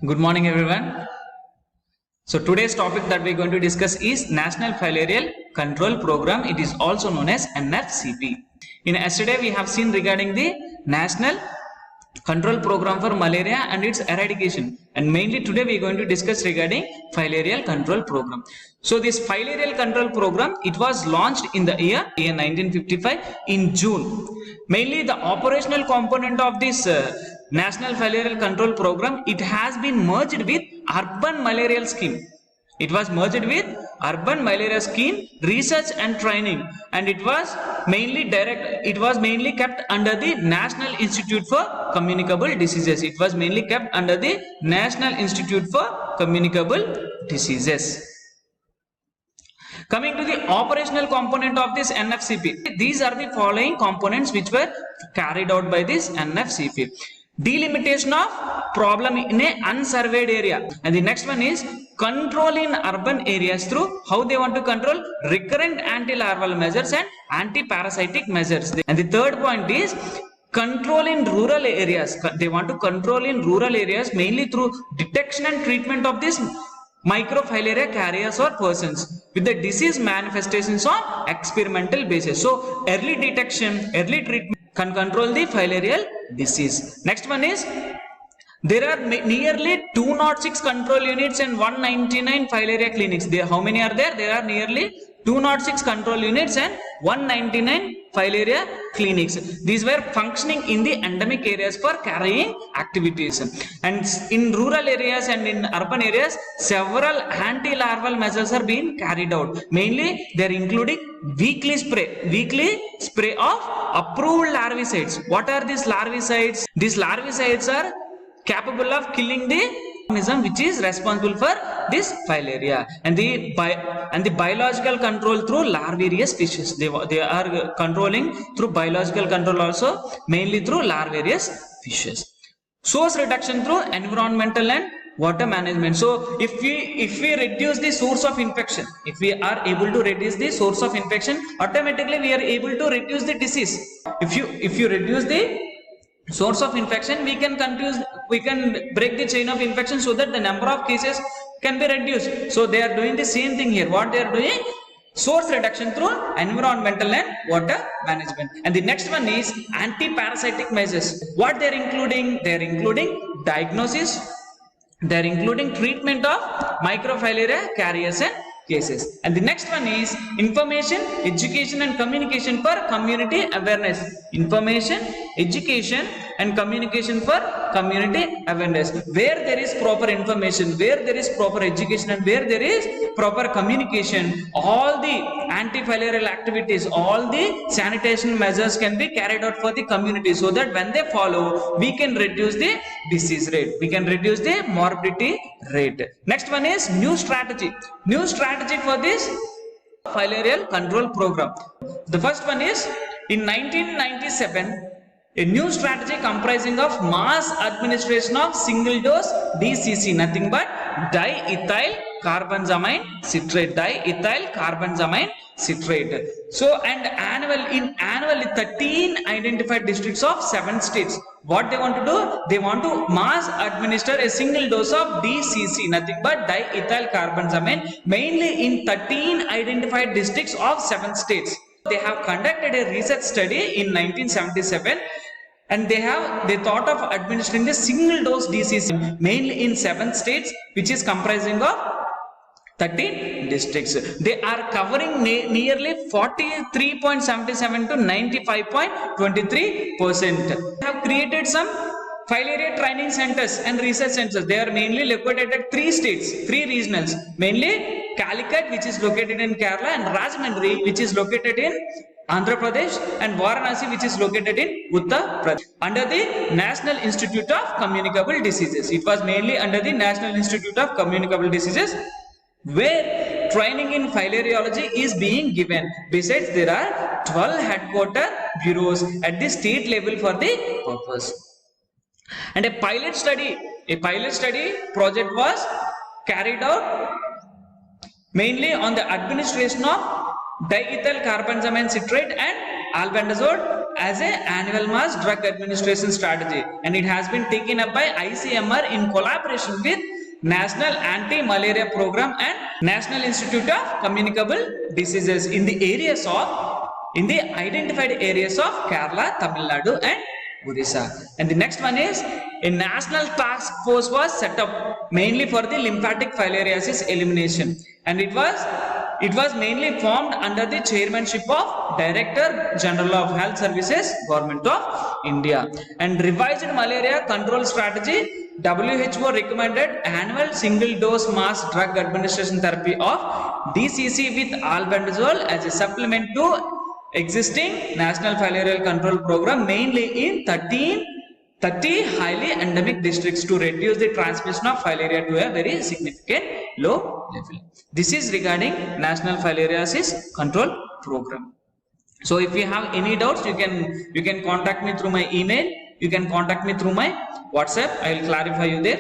Good morning, everyone. So today's topic that we're going to discuss is National Filarial Control Program. It is also known as NFCP. In yesterday, we have seen regarding the National Control Program for Malaria and its eradication. And mainly today we are going to discuss regarding Filarial Control Program. So this Filarial Control Program, it was launched in the year 1955 in June. Mainly the operational component of this National Filarial Control Program, it has been merged with Urban Malarial Scheme. It was merged with Urban Malaria Scheme Research and Training, and it was mainly kept under the National Institute for Communicable Diseases. It was mainly kept under the National Institute for Communicable Diseases. Coming to the operational component of this NFCP, these are the following components which were carried out by this NFCP. Delimitation of problem in a unsurveyed area, and the next one is control in urban areas through how they want to control recurrent anti-larval measures and anti-parasitic measures. And the third point is control in rural areas. They want to control in rural areas mainly through detection and treatment of this microfilaria carriers or persons with the disease manifestations on experimental basis. So early detection, early treatment can control the filarial disease. Next one is there are nearly 206 control units and 199 filaria clinics. How many are there? There are nearly 206 control units and 199 filaria clinics. These were functioning in the endemic areas for carrying activities. And in rural areas and in urban areas, several anti-larval measures are being carried out. Mainly, they are including weekly spray of approved larvicides. What are these larvicides? These larvicides are capable of killing the organism which is responsible for this filaria, and the biological control through larvarious species. They are controlling through biological control also, mainly through larvarious fishes. Source reduction through environmental and water management. So if we reduce the source of infection, if we are able to reduce the source of infection, automatically we are able to reduce the disease. If you reduce the source of infection, we can break the chain of infection so that the number of cases can be reduced. So they are doing the same thing here. What they are doing? Source reduction through environmental and water management. And the next one is anti-parasitic measures. What they are including? They are including diagnosis, they are including treatment of microfilaria carriers and cases. And the next one is information, education and communication for community awareness. Information, education and communication for community awareness. Where there is proper information, where there is proper education and where there is proper communication, all the anti-filarial activities, all the sanitation measures can be carried out for the community, so that when they follow, we can reduce the disease rate, we can reduce the morbidity rate. Next one is new strategy. New strategy for this filarial control program. The first one is in 1997, a new strategy comprising of mass administration of single dose DCC, nothing but diethyl carbenzamine citrate, diethyl carbenzamine citrate. So and annually 13 identified districts of 7 states. What they want to do? They want to mass administer a single dose of DCC, nothing but diethyl carbenzamine, mainly in 13 identified districts of 7 states. They have conducted a research study in 1977, and they thought of administering the single dose DCC mainly in 7 states, which is comprising of 13 districts. They are covering nearly 43.77 to 95.23%. They have created some filaria training centers and research centers. They are mainly located at 3 states, 3 regionals, mainly Calicut, which is located in Kerala, and Rajahmundry, which is located in Andhra Pradesh, and Varanasi, which is located in Uttar Pradesh, under the National Institute of Communicable Diseases. It was mainly under the National Institute of Communicable Diseases, where training in filariology is being given. Besides, there are 12 headquarter bureaus at the state level for the purpose. And a pilot study project was carried out mainly on the administration of diethyl carbenzamine citrate and albendazole as a annual mass drug administration strategy, and it has been taken up by ICMR in collaboration with National Anti-Malaria Program and National Institute of Communicable Diseases in the identified areas of Kerala, Tamil Nadu and Odisha. And the next one is a national task force was set up mainly for the lymphatic filariasis elimination, and it was mainly formed under the chairmanship of Director General of Health Services, Government of India. And revised malaria control strategy, WHO recommended annual single dose mass drug administration therapy of DCC with albendazole as a supplement to existing national filarial control program, mainly in 30 highly endemic districts, to reduce the transmission of filaria to a very significant low level. This is regarding National Filariasis Control Program. So if you have any doubts, you can contact me through my email, you can contact me through my WhatsApp. I will clarify you there.